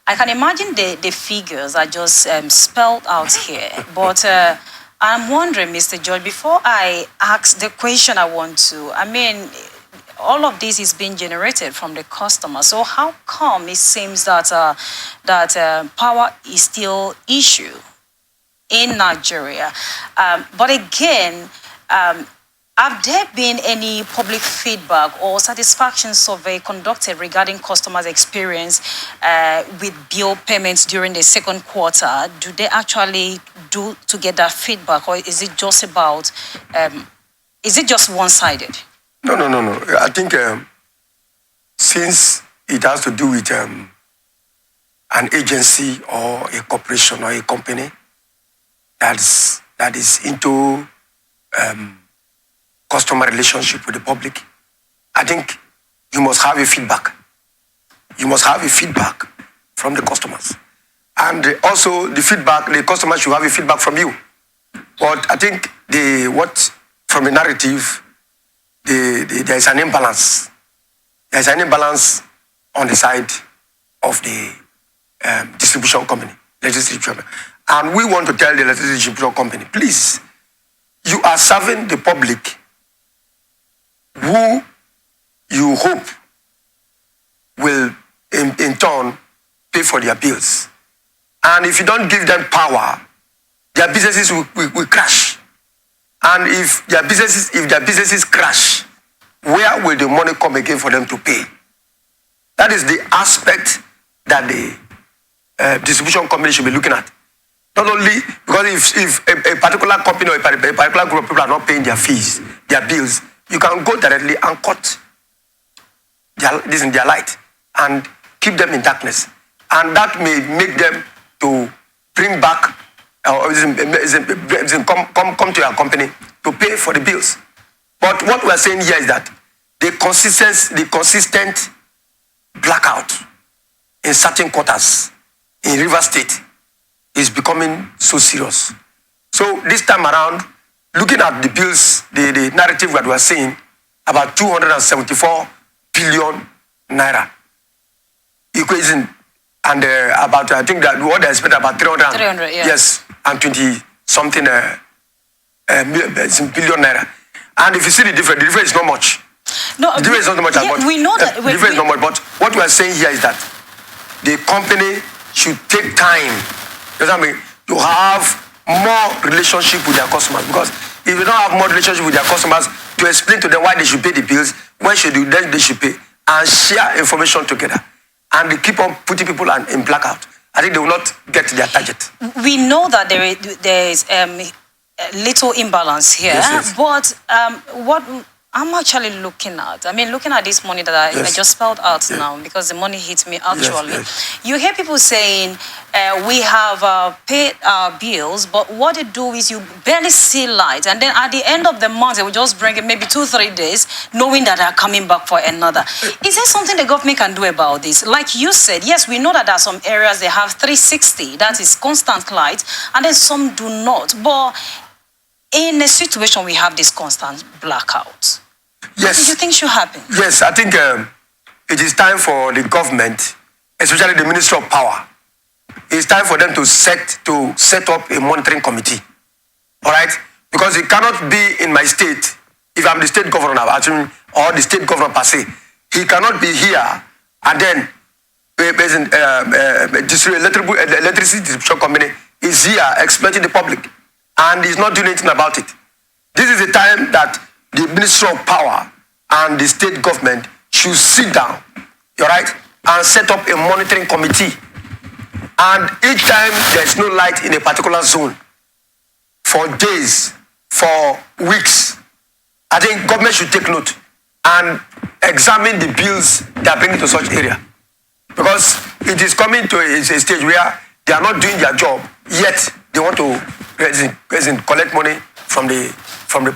I can imagine the figures are just spelled out here. But I'm wondering, Mr. George, before I ask the question I want to, I mean, all of this is being generated from the customer. So how come it seems that power is still issue in Nigeria? But again, have there been any public feedback or satisfaction survey conducted regarding customers' experience with bill payments during the second quarter? Do they actually do to get that feedback, or is it just about, is it just one-sided? No. I think since it has to do with an agency or a corporation or a company that is into customer relationship with the public, I think you must have a feedback. You must have a feedback from the customers. And also the customers should have a feedback from you. But I think from the narrative, there is an imbalance. There is an imbalance on the side of the distribution company, electricity distribution. And we want to tell the electricity distribution company, please, you are serving the public who you hope will in turn pay for their bills. And if you don't give them power, their businesses will crash. And if their businesses crash, where will the money come again for them to pay? That is the aspect that the distribution company should be looking at. Not only because if a particular company or a particular group of people are not paying their fees, their bills, you can go directly and cut this in their light and keep them in darkness. And that may make them to bring back or come to your company to pay for the bills. But what we are saying here is that the consistent blackout in certain quarters in River State is becoming so serious. So this time around, looking at the bills, the narrative that we are seeing, about 274 billion naira equation, and about, I think that what they expect about 300, yeah. Yes, and 20 something billion naira. And if you see the difference is not much. No, the difference is not much. Yeah, we know that. The difference is not much. But what we are saying here is that the company should take time, you know what I mean, to have more relationship with their customers. Because if you don't have more relationship with their customers to explain to them why they should pay the bills, when they should pay, and share information together, and they keep on putting people in blackout, I think they will not get their target. We know that there is little imbalance here, yes. But what I'm actually looking at, looking at this money that I just spelled out now, because the money hits me actually. Yes. You hear people saying, we have paid our bills, but what they do is you barely see light. And then at the end of the month, they will just bring it maybe 2-3 days, knowing that they're coming back for another. Is there something the government can do about this? Like you said, yes, we know that there are some areas they have 360, that is constant light, and then some do not. But in a situation we have this constant blackout, yes, what do you think should happen? Yes, I think it is time for the government, especially the Ministry of Power, it's time for them to set up a monitoring committee. All right? Because it cannot be in my state, if I'm the state governor, or the state governor per se, he cannot be here and then electricity distribution company is here exploiting the public and he's not doing anything about it. This is the time that the Ministry of Power and the state government should sit down, all right, and set up a monitoring committee. And each time there's no light in a particular zone, for days, for weeks, I think government should take note and examine the bills they are bringing to such area. Because it is coming to a stage where they are not doing their job, yet they want to collect money from the public.